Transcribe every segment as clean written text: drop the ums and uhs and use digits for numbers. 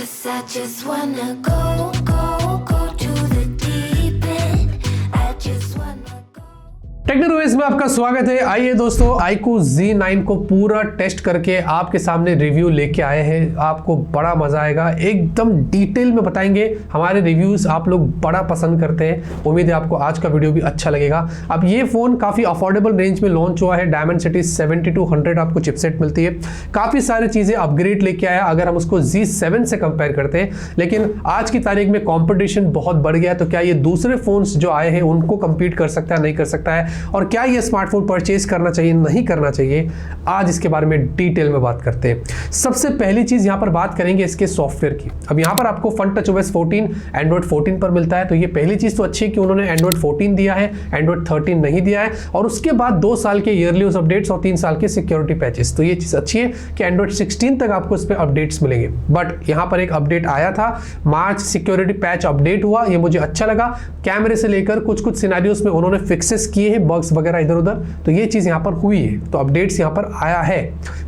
'Cause I just wanna go to the deep end. I just wanna technologies में आपका स्वागत है। आइए दोस्तों, iQOO Z9 को पूरा टेस्ट करके आपके सामने रिव्यू लेके आए हैं। आपको बड़ा मजा आएगा, एकदम डिटेल में बताएंगे। हमारे रिव्यूज आप लोग बड़ा पसंद करते हैं, उम्मीद है आपको आज का वीडियो भी अच्छा लगेगा। अब ये फोन काफी अफोर्डेबल रेंज में लॉन्च हुआ है। Dimensity 7200 आपको चिपसेट मिलती है, काफी सारी चीजें अपग्रेड लेके आया अगर हम उसको Z7 से कंपेयर करते हैं। लेकिन आज की तारीख में कॉम्पिटिशन बहुत बढ़ गया है, तो क्या ये दूसरे फोन्स जो आए हैं उनको कम्पीट कर सकता है, नहीं कर सकता है, और क्या ये स्मार्टफोन परचेज करना चाहिए, नहीं करना चाहिए, आज इसके बारे में डिटेल में बात करते हैं। सबसे पहली चीज यहां पर बात करेंगे इसके सॉफ्टवेयर की। अब यहां पर आपको FunTouchOS 14 Android 14 पर मिलता है, तो ये पहली चीज तो अच्छी है कि उन्होंने Android 14 दिया है, Android 13 नहीं दिया है। और उसके बाद 2 साल के ईयरली अपडेट्स और 3 साल के सिक्योरिटी पैचेस, तो ये चीज अच्छी है कि Android 16 तक आपको इस पर अपडेट्स मिलेंगे। बट यहां पर एक अपडेट आया था, मार्च सिक्योरिटी पैच अपडेट हुआ, ये मुझे अच्छा लगा। कैमरे से लेकर कुछ सिनेरियोस में उन्होंने फिक्सेस किए हैं, बग्स वगैरह इधर उधर, तो ये चीज यहां पर हुई है, तो अपडेट्स यहां पर आया है।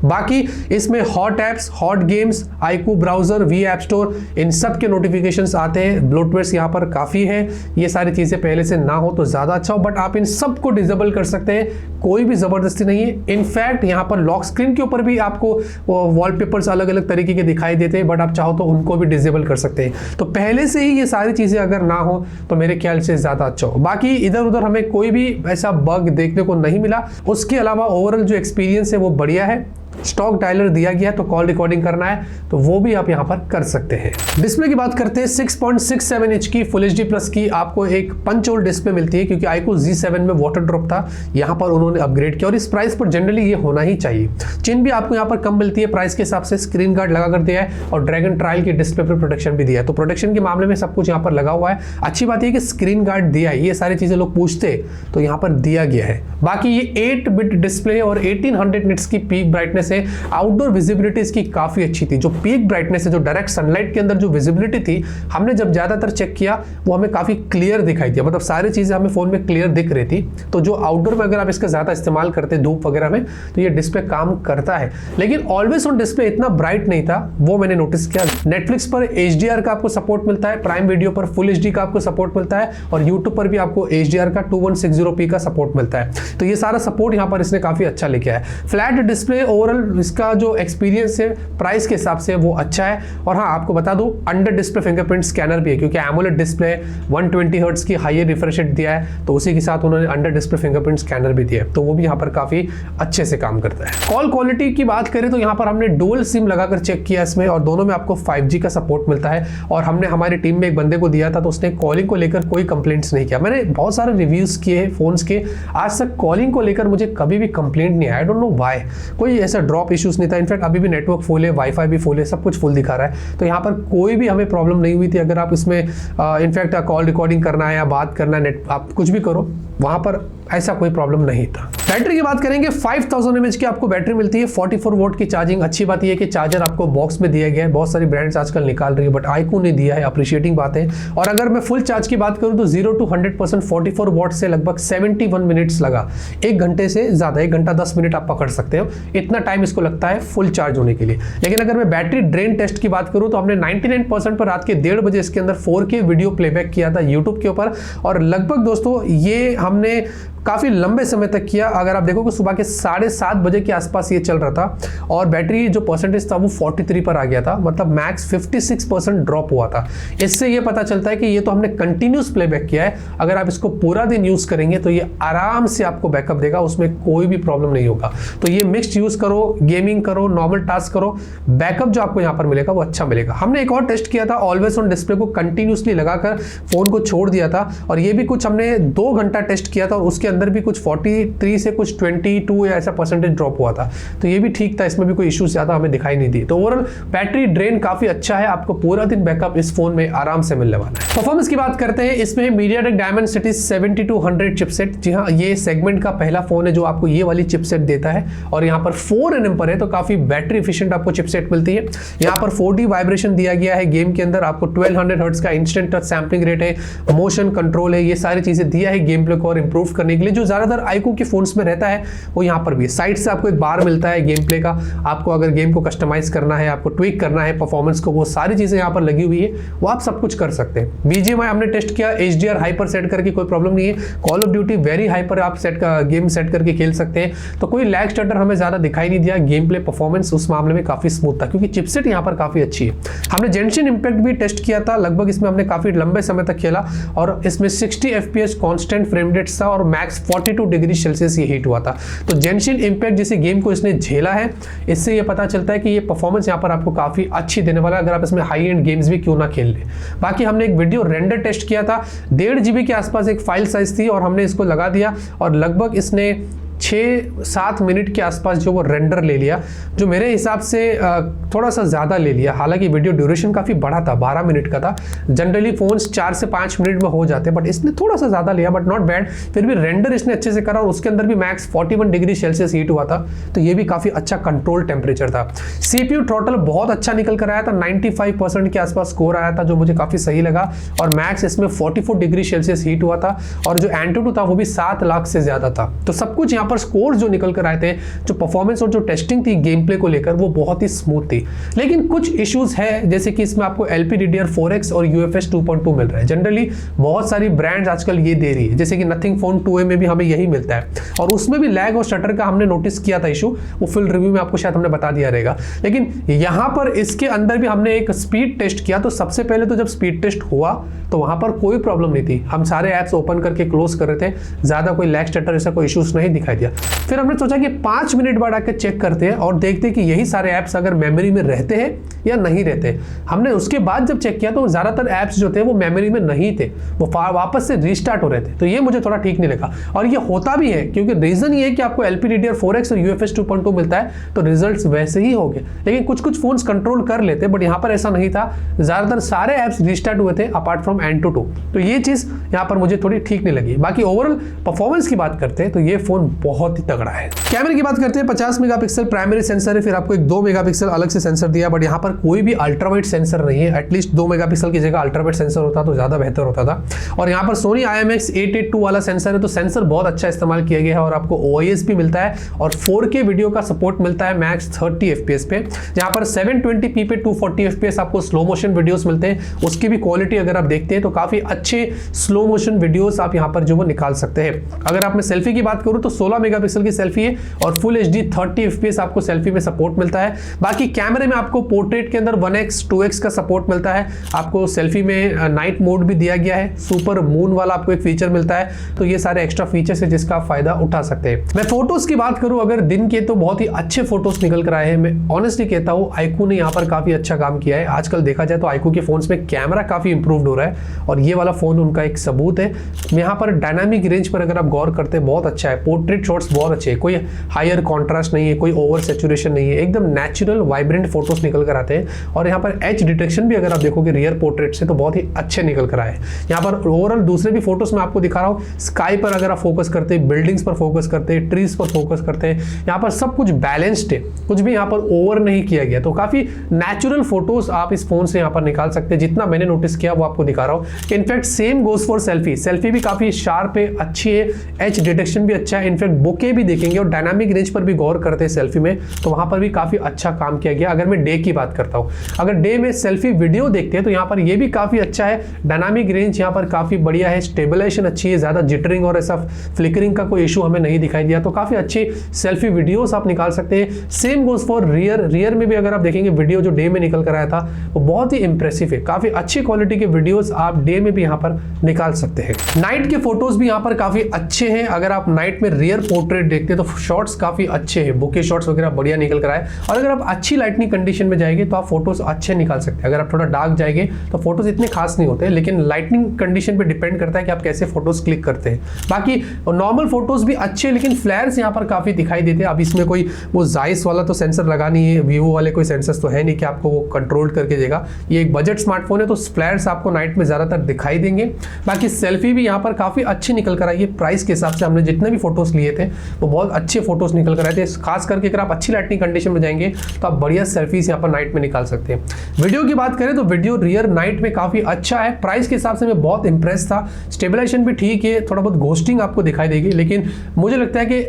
बाकी इसमें hot apps, hot games, iQOO browser, V app store, इन सब के नोटिफिकेशंस आते हैं। ब्लोटवेयर्स यहां पर काफी है, ये सारी चीजें पहले से ना हो तो ज्यादा अच्छा हो, बट आप इन सबको डिसेबल कर सकते हैं, कोई भी जबरदस्ती नहीं है। इनफैक्ट यहां पर लॉक स्क्रीन के ऊपर भी आपको वॉलपेपर्स अलग अलग तरीके के दिखाई देते हैं, बट आप चाहो तो उनको भी डिसेबल कर सकते हैं। तो पहले से ही ये सारी चीजें अगर ना हो तो मेरे ख्याल से ज्यादा अच्छा हो। बाकी इधर उधर हमें कोई भी ऐसा बग देखने को नहीं मिला। उसके अलावा ओवरऑल जो एक्सपीरियंस है वो बढ़िया है। स्टॉक डायलर दिया गया है, तो कॉल रिकॉर्डिंग करना है तो वो भी आप यहां पर कर सकते हैं। डिस्प्ले की बात करते हैं, 6.67 इंच की फुल HD प्लस की आपको एक पंच होल डिस्प्ले मिलती है, क्योंकि iQOO Z7 में वाटर ड्रॉप था, यहां पर उन्होंने अपग्रेड किया और इस प्राइस पर जनरली ये होना ही चाहिए। चिन भी आपको यहां पर कम मिलती है प्राइस के हिसाब से, स्क्रीन गार्ड लगा कर दिया है और ड्रैगन ट्रायल की डिस्प्ले पर प्रोटेक्शन भी दिया है, तो प्रोटेक्शन के मामले में सब कुछ यहां पर लगा हुआ है। अच्छी बात है कि स्क्रीन गार्ड दिया है, ये सारी चीजें लोग पूछते तो यहां पर दिया गया है। बाकी ये 8 बिट डिस्प्ले और 1800 निट्स की पीक ब्राइटनेस है। आउटडोर विजिबिलिटी इसकी काफी अच्छी थी, जो पीक ब्राइटनेस है, जो डायरेक्ट सनलाइट के अंदर जो विजिबिलिटी थी, हमने जब ज्यादातर चेक किया वो हमें काफी क्लियर दिखाई दिया, मतलब सारी चीजें हमें फोन में क्लियर दिख रही थी। तो जो आउटडोर में अगर आप इसका ज्यादा इस्तेमाल करते धूप वगैरह में, तो ये डिस्प्ले काम करता है। लेकिन ऑलवेज ऑन डिस्प्ले इतना ब्राइट नहीं था, वो मैंने नोटिस किया। नेटफ्लिक्स पर HDR का आपको सपोर्ट मिलता है, प्राइम वीडियो पर फुल HD का आपको सपोर्ट मिलता है, और यूट्यूब पर भी आपको HDR का 2160p का सपोर्ट मिलता है। तो ये सारा सपोर्ट यहाँ पर इसने काफी अच्छा लेके आया। फ्लैट डिस्प्ले ओवरऑल इसका जो एक्सपीरियंस है प्राइस के हिसाब से वो अच्छा है। और हाँ, आपको बता दूं, अंडर डिस्प्ले फिंगरप्रिंट स्कैनर भी है, क्योंकि एमोलेड डिस्प्ले 120 हर्ट्ज की हायर रिफ्रेश रेट दिया है, तो उसी के साथ उन्होंने अंडर डिस्प्ले फिंगरप्रिंट स्कैनर भी दिया है, तो वो भी यहाँ पर काफी अच्छे से काम करता है। कॉल क्वालिटी की बात करें तो यहाँ पर हमने डुअल सिम लगाकर चेक किया इसमें, और दोनों में आपको 5G का सपोर्ट मिलता है। और हमने हमारी टीम में एक बंदे को दिया था, तो उसने कॉलिंग को लेकर कोई कंप्लेंट्स नहीं किया। मैंने बहुत सारे रिव्यूज किए हैं फोन्स के, आज तक कॉलिंग को लेकर मुझे कभी भी कंप्लेंट नहीं आया। आई डोंट नो व्हाई, कोई ऐसा ड्रॉप इश्यूज नहीं था। इनफैक्ट अभी भी नेटवर्क फुल है, वाईफाई भी फुल है, सब कुछ फुल दिखा रहा है, तो यहाँ पर कोई भी हमें प्रॉब्लम नहीं हुई थी। अगर आप इसमें इनफैक्ट कॉल रिकॉर्डिंग करना है या बात करना है, नेट आप कुछ भी करो, वहां पर ऐसा कोई प्रॉब्लम नहीं था। बैटरी की बात करेंगे, 5000 mAh की आपको बैटरी मिलती है, 44 वोल्ट की चार्जिंग। अच्छी बात यह है कि चार्जर आपको बॉक्स में दिया गया है, बहुत सारी ब्रांड्स आजकल निकाल रही है, बट iQOO ने दिया है, अप्रिशिएटिंग बात है। और अगर मैं फुल चार्ज की बात करूं तो 0 to 100% 44 वॉट से लगभग 71 मिनट्स लगा, 1 घंटे से ज्यादा, 1 घंटा 10 मिनट आप पकड़ सकते हो, इतना टाइम इसको लगता है फुल चार्ज होने के लिए। लेकिन अगर मैं बैटरी ड्रेन टेस्ट की बात करूं तो हमने 99% पर रात के 1:30 बजे इसके अंदर 4K वीडियो प्लेबैक किया था यूट्यूब के ऊपर, और लगभग दोस्तों ये हमने काफी लंबे समय तक किया। अगर आप देखो कि सुबह के 7:30 बजे के आसपास ये चल रहा था, और बैटरी जो परसेंटेज था वो 43 पर आ गया था, मतलब मैक्स 56% ड्रॉप हुआ था। इससे ये पता चलता है कि ये तो हमने कंटिन्यूस प्लेबैक किया है। अगर आप इसको पूरा दिन यूज करेंगे तो ये आराम से आपको बैकअप देगा, उसमें कोई भी प्रॉब्लम नहीं होगा। तो ये मिक्स्ड यूज करो, गेमिंग करो, नॉर्मल टास्क करो, बैकअप जो आपको यहाँ पर मिलेगा वो अच्छा मिलेगा। हमने एक और टेस्ट किया था, ऑलवेज ऑन डिस्प्ले को कंटिन्यूसली लगाकर फोन को छोड़ दिया था, और ये भी कुछ हमने 2 घंटा टेस्ट किया था, और उसके अंदर भी कुछ 43 से कुछ 22 या ऐसा परसेंटेज ड्रॉप हुआ था, तो ये भी ठीक था, इसमें भी कोई इश्यूज ज्यादा हमें दिखाई नहीं दी। तो ओवरऑल बैटरी ड्रेन काफी अच्छा है, आपको पूरा दिन बैकअप इस फोन में आराम से मिलने वाला है। परफॉर्मेंस की बात करते हैं, इसमें MediaTek Dimensity 7200 चिपसेट, जी हाँ, ये सेगमेंट का पहला फोन है जो आपको ये वाली चिपसेट देता है, और यहाँ पर 4nm पर है, तो काफी बैटरी एफिशिएंट आपको चिपसेट मिलती है। यहाँ पर 4D वाइब्रेशन दिया गया है गेम के अंदर, आपको 1200 हर्ट्ज का इंस्टेंट टच सैंपलिंग रेट है, मोशन कंट्रोल है, ये सारी चीजें दिया है गेम प्ले को और इंप्रूव करने के लिए। लिए जो ज़्यादातर आईक्यू के फोन्स में रहता है वो यहाँ पर भी है। साइड से आपको एक बार मिलता है गेम प्ले का, आपको अगर गेम को कस्टमाइज करना है, आपको ट्विक करना है परफॉर्मेंस को, वो सारी चीज़ें यहाँ पर लगी हुई है, वो आप सब कुछ कर सकते हैं। BGMI हमने टेस्ट किया, HDR हाइपर सेट करके कोई प्रॉब्लम नहीं है। Call of duty very hyper आप गेम सेट करके खेल सकते हैं, तो कोई लैग स्टटर हमें ज़्यादा दिखाई नहीं दिया। गेम प्ले परफॉर्मेंस उस मामले में काफ़ी स्मूथ था क्योंकि चिपसेट यहाँ पर काफ़ी अच्छी है। हमने जेंशिन इम्पैक्ट भी टेस्ट किया था, लगभग इसमें हमने काफ़ी लंबे समय तक खेला और इसमें 60 FPS कॉन्स्टेंट फ्रेम रेट था और मैक्स 42 डिग्री सेल्सियस ये हीट हुआ था। तो जेंशिन इम्पैक्ट जैसे गेम को इसने झेला है, इससे ये पता चलता है कि ये परफॉर्मेंस यहाँ पर आपको काफ़ी अच्छी देने वाला है अगर आप इसमें हाई एंड गेम्स भी क्यों ना खेल ले। बाकी हमने एक वीडियो रेंडर टेस्ट किया था, 1.5 GB के आसपास एक फाइल साइज थी और हमने इसको लगा दिया और लगभग इसने 6-7 मिनट के आसपास जो वो रेंडर ले लिया, जो मेरे हिसाब से थोड़ा सा ज़्यादा ले लिया। हालांकि वीडियो ड्यूरेशन काफ़ी बड़ा था, 12 मिनट का था। जनरली फोन्स 4 से 5 मिनट में हो जाते हैं, बट इसने थोड़ा सा ज़्यादा लिया, बट नॉट बैड। फिर भी रेंडर इसने अच्छे से करा और उसके अंदर भी मैक्स 41 डिग्री सेल्सियस हीट हुआ था, तो ये भी काफ़ी अच्छा कंट्रोल टेम्परेचर था। CPU थ्रॉटल बहुत अच्छा निकल कर आया था, 95% के आसपास स्कोर आया था, जो मुझे काफ़ी सही लगा और मैक्स इसमें 44 डिग्री सेल्सियस हीट हुआ था और जो एंटूटू था वो भी 7 लाख से ज़्यादा था। तो सब कुछ यहाँ पर स्कोर जो निकल कर आए थे, जो परफॉर्मेंस और जो टेस्टिंग थी गेम प्ले को लेकर, वो बहुत ही स्मूथ थी। लेकिन कुछ इश्यूज है, जैसे कि इसमें आपको LPDDR4X और UFS 2.2 मिल रहा है। जनरली बहुत सारी ब्रांड्स आजकल ये दे रही है, जैसे कि नथिंग फोन 2A में भी हमें यही मिलता है और उसमें भी लैग और शटर का हमने नोटिस किया था इशू, वो फुल रिव्यू में आपको शायद हमने बता दिया रहेगा। लेकिन यहाँ पर इसके अंदर भी हमने एक स्पीड टेस्ट किया, तो सबसे पहले तो जब स्पीड टेस्ट हुआ तो वहां पर कोई प्रॉब्लम नहीं थी, हम सारे ऐप्स ओपन करके क्लोज कर रहे थे, ज्यादा कोई लैग स्टटर ऐसा कोई इश्यूज नहीं दिखाई दिया। फिर हमने सोचा कि 5 मिनट बाद आकर चेक करते हैं और देखते हैं कि यही सारे ऐप्स अगर मेमोरी में रहते हैं या नहीं रहते। हमने उसके बाद जब चेक किया तो ज्यादातर ऐप्स जो थे वो मेमोरी में नहीं थे, वो वापस से रीस्टार्ट हो रहे थे, तो ये मुझे थोड़ा ठीक नहीं लगा। और ये होता भी है क्योंकि रीजन ये है कि आपको LPDDR4X और UFS 2.2 मिलता है, तो रिजल्ट्स वैसे ही होंगे। लेकिन कुछ कुछ फोन्स कंट्रोल कर लेते, बट यहाँ पर ऐसा नहीं था, ज्यादातर सारे ऐप्स रीस्टार्ट हुए थे अपार्ट फ्रॉम Antutu, तो ये चीज यहाँ पर मुझे थोड़ी ठीक नहीं लगी। बाकी ओवरऑल परफॉर्मेंस की बात करते हैं तो ये फोन बहुत ही तगड़ा है। कैमरे की बात करते हैं, 50 मेगापिक्सल प्राइमरी सेंसर है, फिर आपको एक 2 मेगापिक्सल अलग से सेंसर दिया, बट यहाँ पर कोई भी अल्ट्रावाइड सेंसर नहीं है। एटलीस्ट 2 मेगापिक्सल की जगह अल्ट्रावाइड सेंसर होता तो ज्यादा बेहतर होता था। और यहाँ पर Sony IMX882 वाला सेंसर है, तो सेंसर बहुत अच्छा इस्तेमाल किया गया है और आपको OIS भी मिलता है और 4K वीडियो का सपोर्ट मिलता है मैक्स 30 FPS पे, जहाँ पर 720p पे 240 FPS आपको स्लो मोशन वीडियोस मिलते हैं। उसकी भी क्वालिटी अगर आप देखते हैं तो काफी अच्छे स्लो मोशन वीडियोस आप यहाँ पर जो वो निकाल सकते हैं। अगर आप मैं सेल्फी की बात करूँ तो 16 मेगापिक्सल की सेल्फी है और फुल HD 30 FPS आपको सेल्फी में सपोर्ट मिलता है। बाकी कैमरे में आपको पोर्ट्रेट के अंदर 1x 2x का सपोर्ट मिलता है, आपको सेल्फी में नाइट मोड भी दिया गया है, सुपर मून वाला आपको एक फीचर मिलता है, तो ये सारे एक्स्ट्रा फीचर्स है जिसका आप फायदा उठा सकते हैं। मैं फोटोज की बात करूं अगर दिन के, तो बहुत ही अच्छे फोटोज निकल कर आए हैं। मैं ऑनेस्टली कहता हूं iQOO ने यहाँ पर काफी अच्छा काम किया है। आजकल देखा जाए तो iQOO के फोन्स में कैमरा काफी इंप्रूव्ड हो रहा है और ये वाला फोन उनका एक सबूत है। यहाँ पर डायनामिक रेंज पर अगर आप गौर करते हैं बहुत अच्छा है, पोर्ट्रेट शॉट्स बहुत अच्छे हैं, कोई हायर कॉन्ट्रास्ट नहीं है, कोई ओवर सैचुरेशन नहीं है, एकदम नेचुरल वाइब्रेंट फोटोज निकल कर आते हैं। और यहाँ पर एज डिटेक्शन भी अगर आप देखोगे रियर पोर्ट्रेट से तो बहुत ही अच्छे निकल कर आए। यहाँ पर ओवरऑल दूसरे भी फोटोज में आपको दिखा रहा हूँ, स्काई पर अगर आप फोकस करते हैं, बिल्डिंग्स पर फोकस करते हैं, ट्रीज पर फोकस करते हैं, यहाँ पर सब कुछ बैलेंस्ड है, कुछ भी यहाँ पर ओवर नहीं किया गया, तो काफी नेचुरल फोटोज आप इस फोन से यहाँ पर निकाल सकते हैं। जितना मैंने नोटिस किया वो आपको दिखा रहा हूँ। In fact same goes for selfie, selfie भी काफी शार्प है, अच्छी है, एच डिटेक्शन भी अच्छा है। इनफैक्ट बोके भी देखेंगे और डायनामिक रेंज पर भी गौर करते हैं सेल्फी में, तो वहां पर भी काफी अच्छा काम किया गया। अगर मैं डे की बात करता हूं, अगर डे में सेल्फी वीडियो देखते हैं तो यहाँ पर ये भी काफी अच्छा है, डायनामिक रेंज यहाँ पर काफी बढ़िया है, स्टेबलाइजेशन अच्छी है, ज्यादा जिटरिंग और ऐसा फ्लिकरिंग का कोई इशू हमें नहीं दिखाई दिया, तो काफी अच्छी सेल्फी वीडियोस आप निकाल सकते हैं। Same goes for rear, rear में भी अगर आप देखेंगे वीडियो जो डे में निकल कर आया था वो बहुत ही इंप्रेसिव है, काफी अच्छी क्वालिटी के वीडियोस आप डे में भी यहाँ पर निकाल सकते हैं। नाइट के फोटोज भी यहाँ पर काफी अच्छे हैं, अगर आप नाइट में रियर पोर्ट्रेट देखते हैं तो शॉट्स काफी अच्छे हैं, बुके शॉट्स वगैरह बढ़िया निकल कर आए। और अगर आप अच्छी लाइटनिंग कंडीशन में जाएंगे तो आप फोटोज अच्छे निकाल सकते हैं। अगर आप थोड़ा डार्क जाएंगे तो फोटोज इतने खास नहीं होते, लेकिन लाइटनिंग कंडीशन पे डिपेंड करता है कि आप कैसे फोटोज क्लिक करते हैं। बाकी नॉर्मल फोटोज भी अच्छे, लेकिन फ्लैर्स यहाँ पर काफी दिखाई देते हैं। अब इसमें कोई वो जाइस वाला तो सेंसर लगा नहीं है, वीवो वाले कोई सेंसर्स तो है नहीं कि आपको वो कंट्रोल करके देगा। ये एक बजट स्मार्टफोन है तो फ्लैर्स आपको नाइट में ज्यादातर दिखाई देंगे। बाकी सेल्फी भी यहाँ पर काफी अच्छी निकल कर आई है, प्राइस के हिसाब से हमने जितने भी फोटोज लिए दिए थे, वो बहुत अच्छे फोटोज निकल कर आए थे। खास करके अगर आप अच्छी लाइटिंग कंडीशन में जाएंगे तो आप बढ़िया सेल्फीज यहाँ पर नाइट में निकाल सकते हैं। वीडियो की बात करें तो वीडियो रियर नाइट में काफ़ी अच्छा है। प्राइस के हिसाब से मैं बहुत इंप्रेस था। स्टेबलाइजेशन भी ठीक है, थोड़ा बहुत घोस्टिंग आपको दिखाई देगी, लेकिन मुझे लगता है कि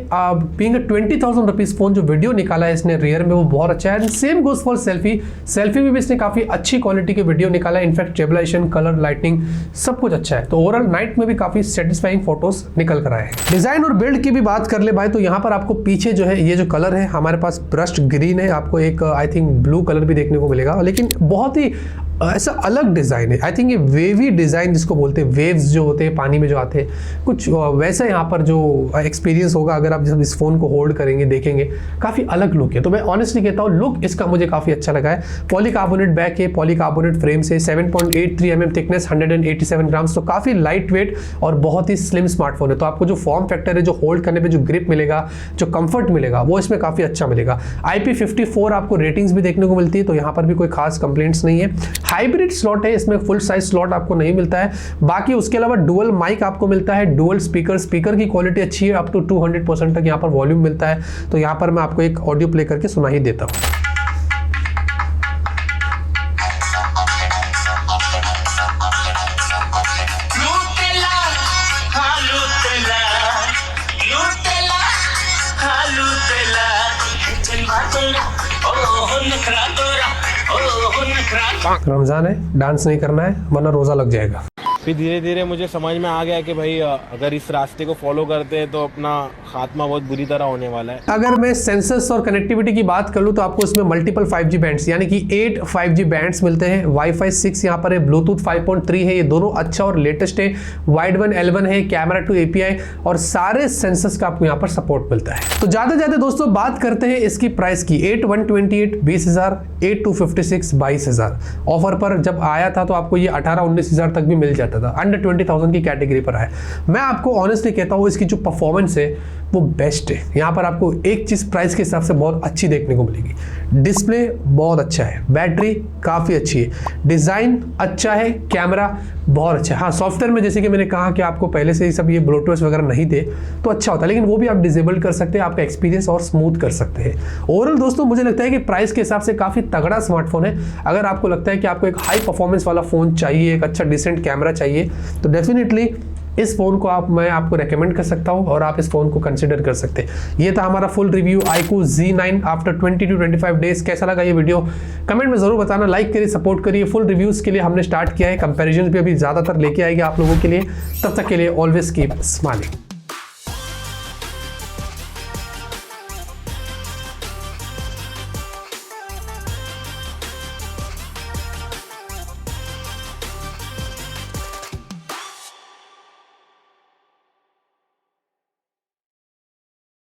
बीइंग 20,000 रुपीज़ फ़ोन जो वीडियो निकाला है इसने रियर में वो बहुत अच्छा है। सेम गोज फॉर सेल्फी में भी इसने काफ़ी अच्छी क्वालिटी के वीडियो निकाला है। इनफैक्ट स्टेबलाइजेशन, कलर, लाइटिंग सब कुछ अच्छा है। तो ओवरऑल नाइट में भी काफ़ी सेटिस्फाइंग फोटोज निकल कर आए हैं। डिज़ाइन और बिल्ड की भी बात कर ले भाई तो यहाँ पर आपको पीछे जो है ये जो कलर है हमारे पास ब्रश्ड ग्रीन है, आपको एक आई थिंक ब्लू कलर भी देखने को मिलेगा, लेकिन बहुत ही ऐसा अलग डिज़ाइन है। आई थिंक ये वेवी डिज़ाइन जिसको बोलते हैं, वेव्स जो होते हैं पानी में जो आते हैं, कुछ वैसा यहाँ पर जो एक्सपीरियंस होगा अगर आप जब इस फ़ोन को होल्ड करेंगे देखेंगे, काफ़ी अलग लुक है। तो मैं ऑनेस्टली कहता हूँ लुक इसका मुझे काफ़ी अच्छा लगा है। पॉलीकार्बोनेट बैक है, पॉलीकार्बोनेट फ्रेम से, 7.83 mm थिकनेस, 187 ग्राम्स, तो काफ़ी लाइट वेट और बहुत ही स्लिम स्मार्टफोन है। तो आपको जो फॉर्म फैक्टर है, जो होल्ड करने पर जो ग्रिप मिलेगा, जो कंफर्ट मिलेगा, वो इसमें काफ़ी अच्छा मिलेगा। IP54 आपको रेटिंग्स भी देखने को मिलती है, तो यहाँ पर भी कोई खास कंप्लेंट्स नहीं है। हाइब्रिड स्लॉट है, इसमें फुल साइज स्लॉट आपको नहीं मिलता है। बाकी उसके अलावा डुअल माइक आपको मिलता है, डुअल स्पीकर की क्वालिटी अच्छी है, अप टू 200% तक यहाँ पर वॉल्यूम मिलता है। तो यहाँ पर मैं आपको एक ऑडियो प्ले करके सुना ही देता हूँ। रमजान है, डांस नहीं करना है वरना रोजा लग जाएगा। फिर धीरे धीरे मुझे समझ में आ गया कि भाई अगर इस रास्ते को फॉलो करते हैं तो अपना खात्मा बहुत बुरी तरह होने वाला है। अगर मैं सेंसर्स और कनेक्टिविटी की बात कर लूँ तो आपको इसमें मल्टीपल 5G बैंड्स यानी कि 8 5G बैंड्स मिलते हैं। वाईफाई 6 यहाँ पर है, ब्लूटूथ 5.3 है, ये दोनों अच्छा और लेटेस्ट है। वाइड वन L1 है, कैमरा टू API और सारे सेंसर्स का आपको यहाँ पर सपोर्ट मिलता है। तो ज्यादा दोस्तों बात करते हैं इसकी प्राइस की। 8,128 20,000, 8,256 22,000। ऑफर पर जब आया था तो आपको ये 18-19,000 तक भी मिल जाता था, अंडर 20,000 की कैटेगरी पर है। मैं आपको ऑनेस्टली कहता हूँ इसकी जो परफॉर्मेंस है वो बेस्ट है। यहाँ पर आपको एक चीज़ प्राइस के हिसाब से बहुत अच्छी देखने को मिलेगी। डिस्प्ले बहुत अच्छा है, बैटरी काफ़ी अच्छी है, डिज़ाइन अच्छा है, कैमरा बहुत अच्छा है। हाँ, सॉफ्टवेयर में जैसे कि मैंने कहा कि आपको पहले से ही सब ये ब्लूटूथ वगैरह नहीं थे तो अच्छा होता है, लेकिन वो भी आप डिसेबल कर सकते हैं, आपका एक्सपीरियंस और स्मूथ कर सकते हैं। ओवरऑल दोस्तों मुझे लगता है कि प्राइस के हिसाब से काफ़ी तगड़ा स्मार्टफोन है। अगर आपको लगता है कि आपको एक हाई परफॉर्मेंस वाला फ़ोन चाहिए, एक अच्छा डिसेंट कैमरा चाहिए, तो डेफिनेटली इस फ़ोन को मैं आपको रेकमेंड कर सकता हूँ और आप इस फ़ोन को कंसिडर कर सकते हैं। ये था हमारा full review iQOO Z9 after 20 to 25 days. कैसा लगा ये वीडियो कमेंट में ज़रूर बताना, लाइक करिए, सपोर्ट करिए। फुल रिव्यूज़ के लिए हमने स्टार्ट किया है, कंपैरिजन भी अभी ज़्यादातर लेके आएंगे आप लोगों के लिए। तब तक के लिए ऑलवेज कीप स्माइलिंग।